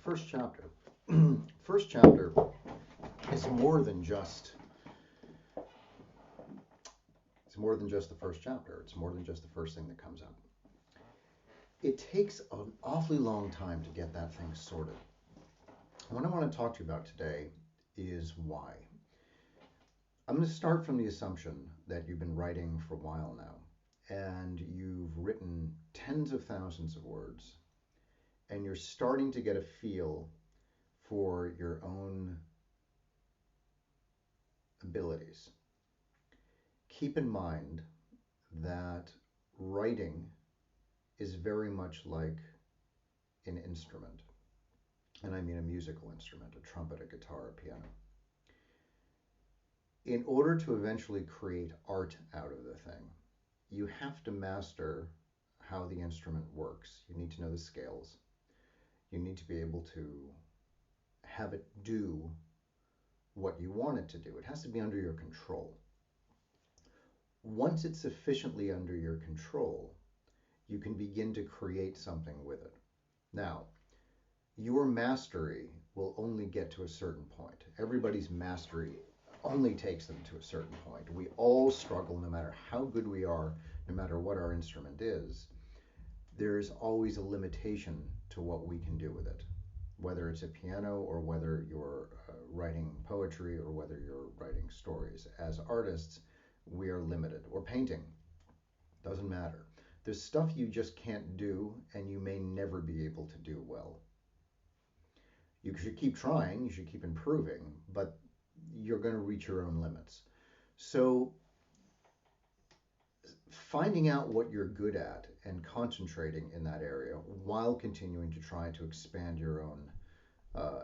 first chapter. First chapter is more than just the first chapter. It's more than just the first thing that comes up. It takes an awfully long time to get that thing sorted. What I want to talk to you about today is why. I'm going to start from the assumption that you've been writing for a while now, and you've written tens of thousands of words, and you're starting to get a feel for your own abilities. Keep in mind that writing is very much like an instrument, and I mean a musical instrument, a trumpet, a guitar, a piano. In order to eventually create art out of the thing, you have to master how the instrument works. You need to know the scales. You need to be able to have it do what you want it to do. It has to be under your control. Once it's sufficiently under your control, you can begin to create something with it. Now, your mastery will only get to a certain point. Everybody's mastery only takes them to a certain point. We all struggle, no matter how good we are, no matter what our instrument is. There's always a limitation to what we can do with it, whether it's a piano or whether you're writing poetry or whether you're writing stories. As artists, we are limited. Or painting, doesn't matter. There's stuff you just can't do, and you may never be able to do well. You should keep trying, you should keep improving, but you're going to reach your own limits. So finding out what you're good at and concentrating in that area while continuing to try to expand your own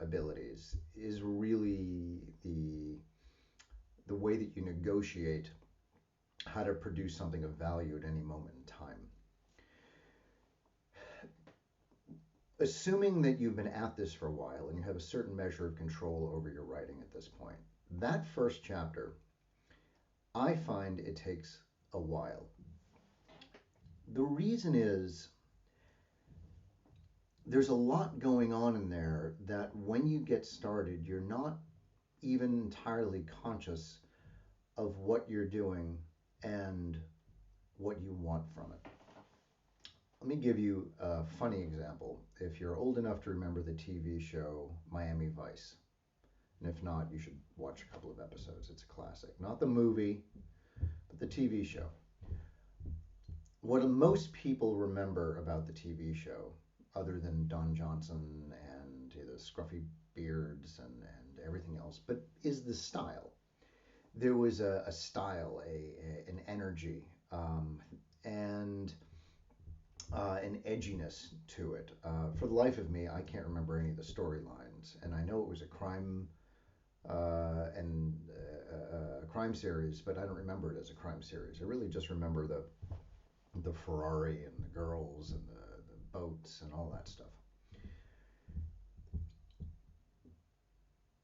abilities is really the way that you negotiate how to produce something of value at any moment in time. Assuming that you've been at this for a while and you have a certain measure of control over your writing at this point, that first chapter, I find it takes a while. The reason is there's a lot going on in there that when you get started, you're not even entirely conscious of what you're doing and what you want from it. Let me give you a funny example. If you're old enough to remember the TV show Miami Vice, and if not, you should watch a couple of episodes. It's a classic. Not the movie, but the TV show. What most people remember about the TV show, other than Don Johnson and the scruffy beards and everything else, but is the style. There was a style, an energy, and an edginess to it. For the life of me, I can't remember any of the storylines, and I know it was a crime crime series, but I don't remember it as a crime series. I really just remember the Ferrari and the girls and the boats and all that stuff.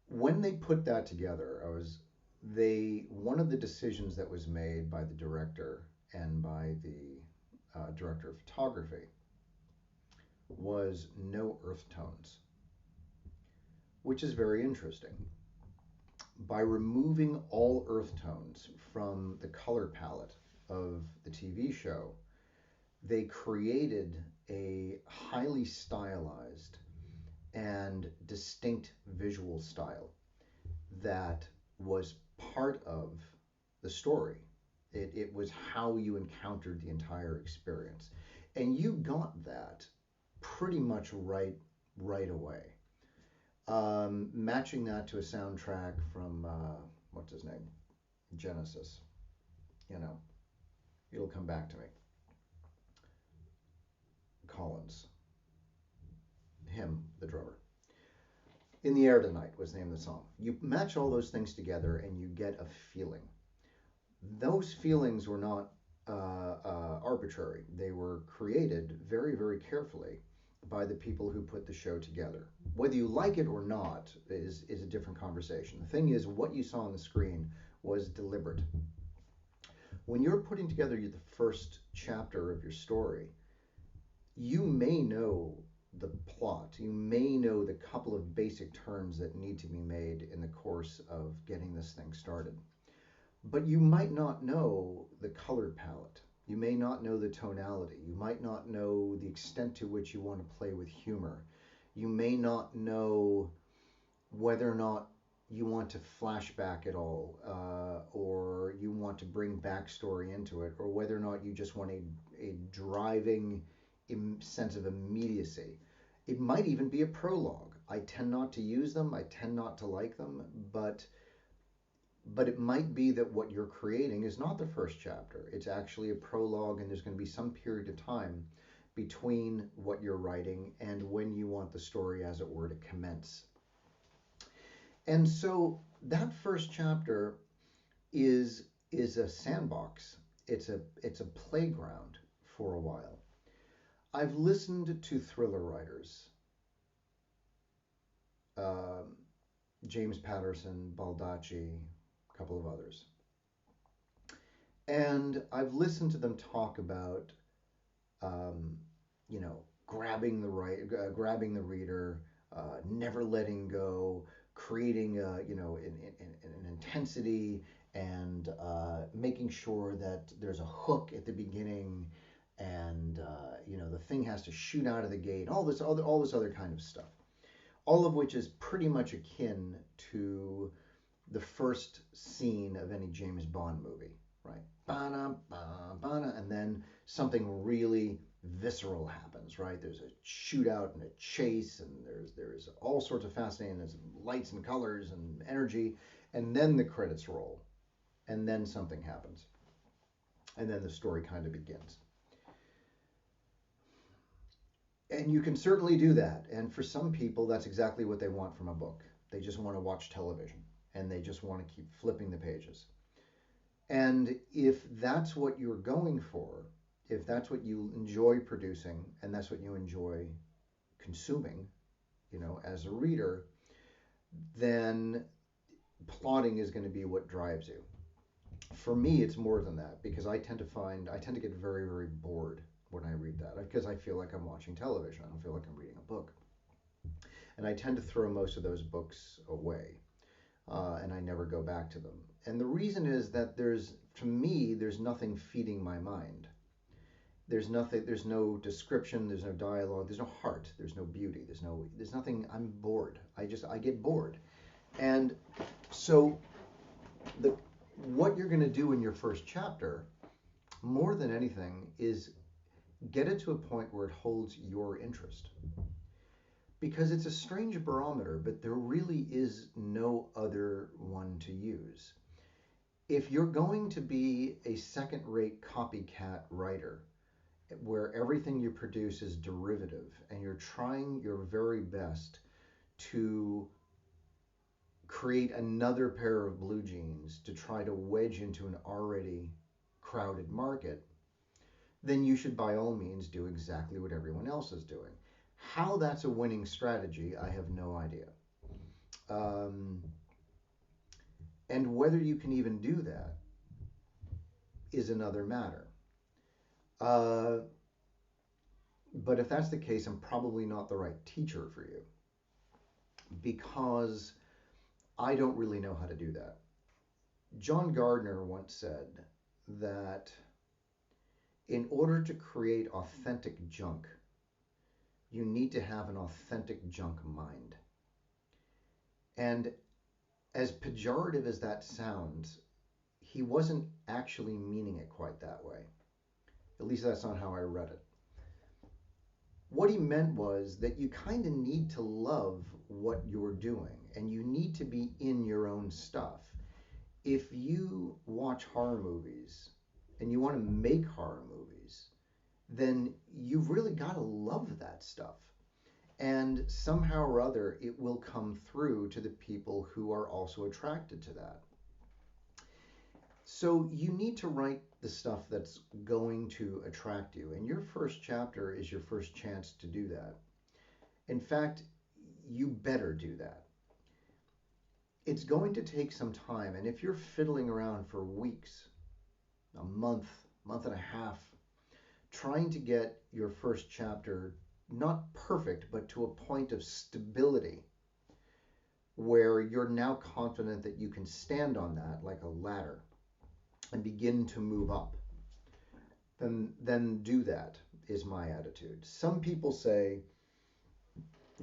When they put that together, one of the decisions that was made by the director and by the director of photography was no earth tones, which is very interesting. By removing all earth tones from the color palette of the TV show, they created a highly stylized and distinct visual style that was part of the story. It was how you encountered the entire experience. And you got that pretty much right away. Matching that to a soundtrack from, what's his name? Genesis. It'll come back to me. Collins. Him, the drummer. In the Air Tonight was the name of the song. You match all those things together and you get a feeling. Those feelings were not arbitrary. They were created very, very carefully by the people who put the show together. Whether you like it or not is a different conversation. The thing is, what you saw on the screen was deliberate. When you're putting together the first chapter of your story, you may know the plot. You may know the couple of basic turns that need to be made in the course of getting this thing started. But you might not know the color palette. You may not know the tonality. You might not know the extent to which you want to play with humor. You may not know whether or not you want to flashback at all, or you want to bring backstory into it, or whether or not you just want a driving sense of immediacy. It might even be a prologue. I tend not to use them. I tend not to like them, but it might be that what you're creating is not the first chapter. It's actually a prologue, and there's going to be some period of time between what you're writing and when you want the story, as it were, to commence. And so that first chapter is a sandbox. It's a playground for a while. I've listened to thriller writers, uh, James Patterson, Baldacci, a couple of others, and I've listened to them talk about, um, grabbing the reader, never letting go, creating an intensity, and making sure that there's a hook at the beginning, and the thing has to shoot out of the gate. All this other kind of stuff. All of which is pretty much akin to the first scene of any James Bond movie, right? Ba-na, ba-na, and then something really visceral happens, right? There's a shootout and a chase, and there's all sorts of fascinating, there's lights and colors and energy, and then the credits roll, and then something happens, and then the story kind of begins. And you can certainly do that, and for some people, that's exactly what they want from a book. They just want to watch television, and they just want to keep flipping the pages. And if that's what you're going for, if that's what you enjoy producing, and that's what you enjoy consuming, as a reader, then plotting is going to be what drives you. For me, it's more than that, because I tend to get very, very bored when I read that, because I feel like I'm watching television. I don't feel like I'm reading a book. And I tend to throw most of those books away, and I never go back to them. And the reason is that to me, there's nothing feeding my mind. There's nothing, there's no description, there's no dialogue, there's no heart, there's no beauty, there's nothing. I'm bored. I get bored. And so the what you're going to do in your first chapter, more than anything, is get it to a point where it holds your interest. Because it's a strange barometer, but there really is no other one to use. If you're going to be a second-rate copycat writer, where everything you produce is derivative, and you're trying your very best to create another pair of blue jeans to try to wedge into an already crowded market, then you should by all means do exactly what everyone else is doing. How that's a winning strategy, I have no idea. And whether you can even do that is another matter. But if that's the case, I'm probably not the right teacher for you, because I don't really know how to do that. John Gardner once said that in order to create authentic junk, you need to have an authentic junk mind. And as pejorative as that sounds, he wasn't actually meaning it quite that way. At least that's not how I read it. What he meant was that you kind of need to love what you're doing, and you need to be in your own stuff. If you watch horror movies and you want to make horror movies, then you've really got to love that stuff. And somehow or other, it will come through to the people who are also attracted to that. So you need to write the stuff that's going to attract you. And your first chapter is your first chance to do that. In fact, you better do that. It's going to take some time. And if you're fiddling around for weeks, a month and a half, trying to get your first chapter not perfect, but to a point of stability where you're now confident that you can stand on that like a ladder and begin to move up, then do that, is my attitude. Some people say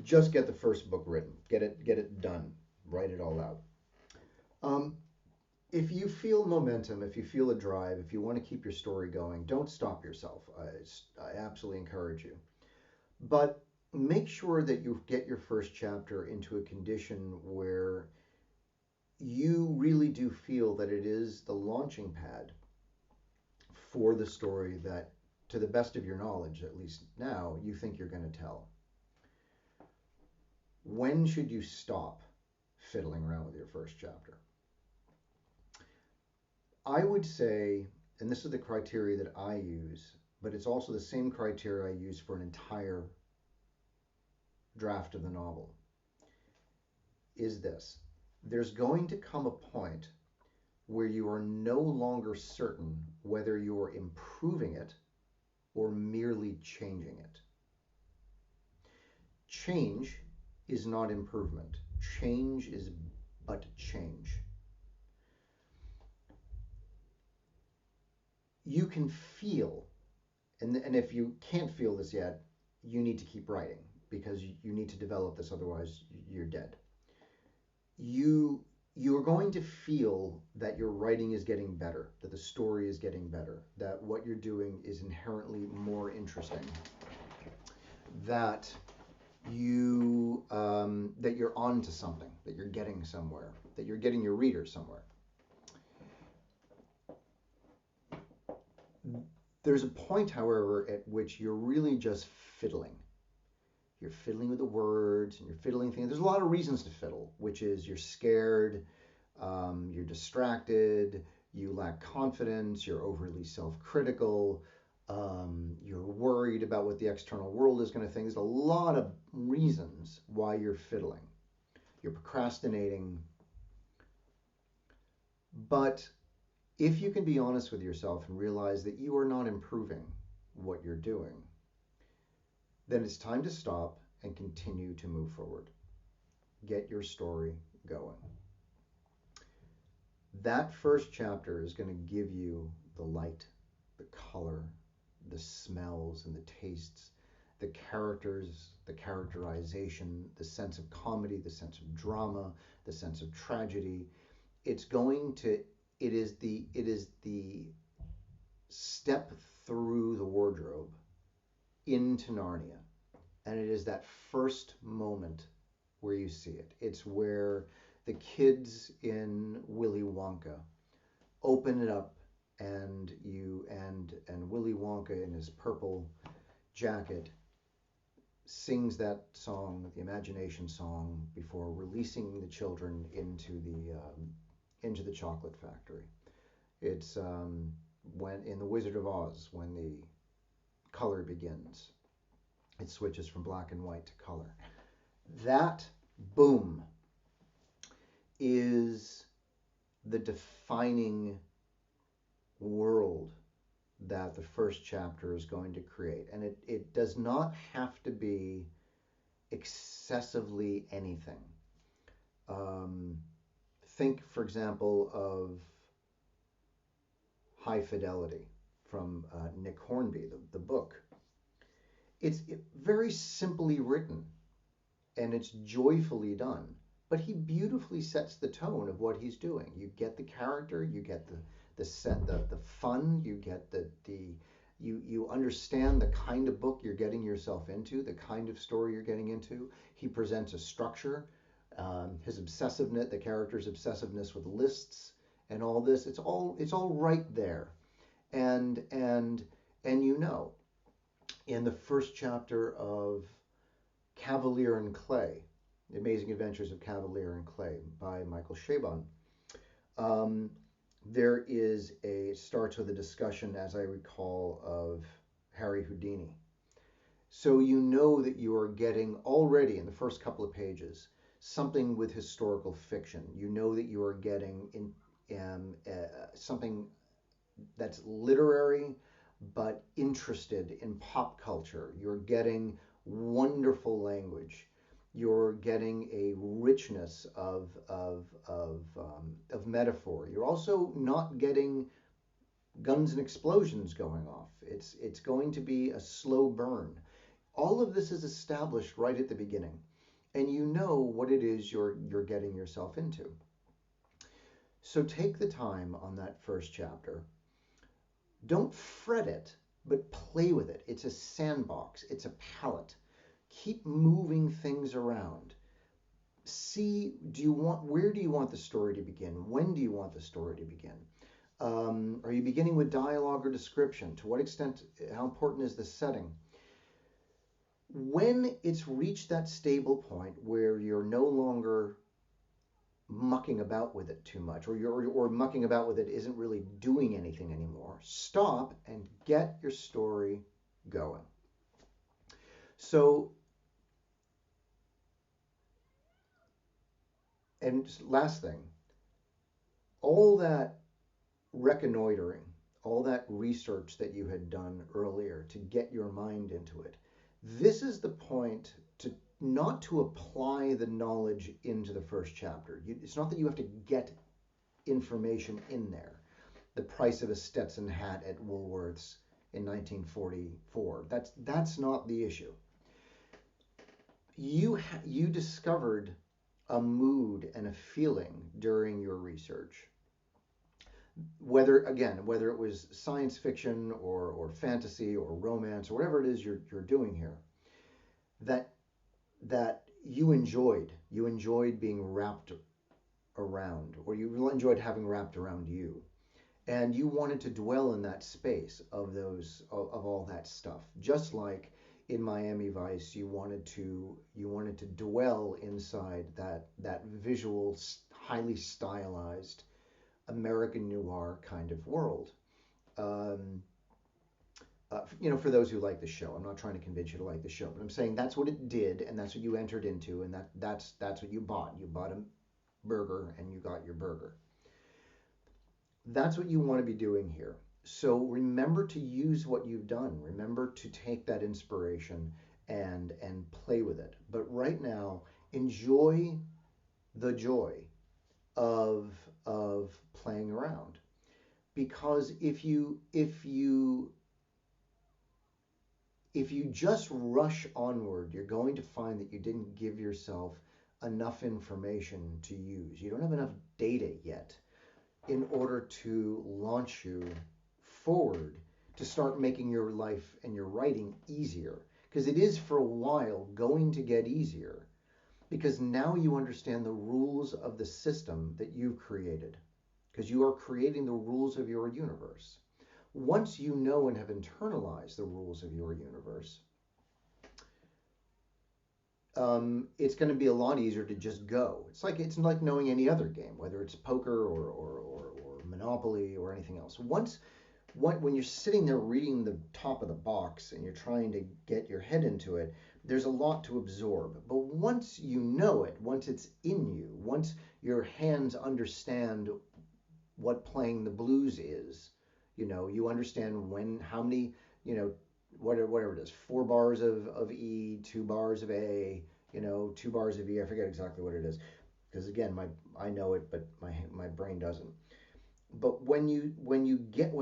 just get the first book written, get it done, write it all out. Um, if you feel momentum, if you feel a drive, if you want to keep your story going, don't stop yourself. I absolutely encourage you. But make sure that you get your first chapter into a condition where you really do feel that it is the launching pad for the story that, to the best of your knowledge, at least now, you think you're going to tell. When should you stop fiddling around with your first chapter? I would say, and this is the criteria that I use, but it's also the same criteria I use for an entire draft of the novel, is this. There's going to come a point where you are no longer certain whether you're improving it or merely changing it. Change is not improvement. Change is but change. You can feel, and if you can't feel this yet, you need to keep writing because you need to develop this, otherwise you're dead. You're going to feel that your writing is getting better, that the story is getting better, that what you're doing is inherently more interesting, that that you're on to something, that you're getting somewhere, that you're getting your reader somewhere. There's a point, however, at which you're really just fiddling. You're fiddling with the words and you're fiddling things. There's a lot of reasons to fiddle, which is you're scared, you're distracted, you lack confidence, you're overly self-critical, you're worried about what the external world is going to think. There's a lot of reasons why you're fiddling. You're procrastinating. But if you can be honest with yourself and realize that you are not improving what you're doing, then it's time to stop and continue to move forward. Get your story going. That first chapter is going to give you the light, the color, the smells and the tastes, the characters, the characterization, the sense of comedy, the sense of drama, the sense of tragedy. It is the step through the wardrobe into Narnia. And it is that first moment where you see it. It's where the kids in Willy Wonka open it up, and Willy Wonka in his purple jacket sings that song, the imagination song, before releasing the children into the chocolate factory. It's when in The Wizard of Oz, when the color begins, it switches from black and white to color. That boom is the defining world that the first chapter is going to create. And it does not have to be excessively anything. Think, for example, of High Fidelity from Nick Hornby, the book. It's very simply written, and it's joyfully done, but he beautifully sets the tone of what he's doing. You get the character, you get the fun, you get you understand the kind of book you're getting yourself into, the kind of story you're getting into. He presents a structure, his obsessiveness, the character's obsessiveness with lists and all this. It's all right there, and you know, in the first chapter of Cavalier and Clay, The Amazing Adventures of Cavalier and Clay by Michael Chabon, there is starts with a discussion, as I recall, of Harry Houdini. So you know that you are getting already in the first couple of pages something with historical fiction. You know that you are getting something that's literary but interested in pop culture. You're getting wonderful language. You're getting a richness of metaphor. You're also not getting guns and explosions going off. It's going to be a slow burn. All of this is established right at the beginning, and you know what it is you're getting yourself into. So take the time on that first chapter. Don't fret it, but play with it. It's a sandbox. It's a palette. Keep moving things around. See, where do you want the story to begin? When do you want the story to begin? Are you beginning with dialogue or description? To what extent, how important is the setting? When it's reached that stable point where you're no longer mucking about with it too much, or mucking about with it isn't really doing anything anymore, stop and get your story going. So, and last thing, all that reconnoitering, all that research that you had done earlier to get your mind into it, this is the point to not to apply the knowledge into the first chapter. It's not that you have to get information in there. The price of a Stetson hat at Woolworths in 1944. That's not the issue. You discovered a mood and a feeling during your research. Whether it was science fiction or fantasy or romance or whatever it is you're doing here, that you enjoyed being wrapped around, or you enjoyed having wrapped around you, and you wanted to dwell in that space of all that stuff. Just like in Miami Vice, you wanted to dwell inside that visual, highly stylized American noir kind of world. For those who like the show, I'm not trying to convince you to like the show, but I'm saying that's what it did, and that's what you entered into, and that's what you bought. You bought a burger, and you got your burger. That's what you want to be doing here. So remember to use what you've done. Remember to take that inspiration and play with it. But right now, enjoy the joy of playing around, because if you just rush onward, you're going to find that you didn't give yourself enough information to use. You don't have enough data yet in order to launch you forward to start making your life and your writing easier, because it is for a while going to get easier, because now you understand the rules of the system that you've created, because you are creating the rules of your universe. Once you know and have internalized the rules of your universe, it's going to be a lot easier to just go. It's like knowing any other game, whether it's poker or Monopoly or anything else. When you're sitting there reading the top of the box and you're trying to get your head into it, there's a lot to absorb. But once you know it, once it's in you, once your hands understand what playing the blues is, you understand how many, whatever it is, 4 bars of E, 2 bars of A, 2 bars of E. I forget exactly what it is, because again, I know it, but my brain doesn't. But when you get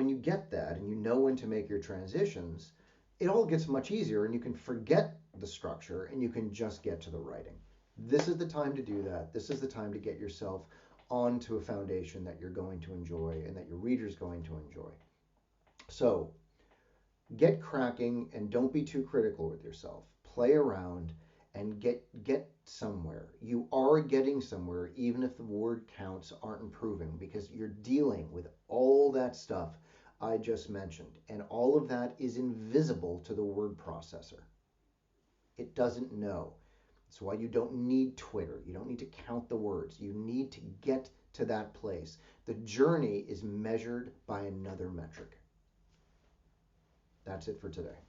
that, and you know when to make your transitions, it all gets much easier, and you can forget the structure and you can just get to the writing. This is the time to do that. This is the time to get yourself onto a foundation that you're going to enjoy and that your reader's going to enjoy. So get cracking, and don't be too critical with yourself. Play around and get somewhere. You are getting somewhere, even if the word counts aren't improving, because you're dealing with all that stuff I just mentioned, and all of that is invisible to the word processor. It doesn't know. That's why you don't need Twitter. You don't need to count the words. You need to get to that place. The journey is measured by another metric. That's it for today.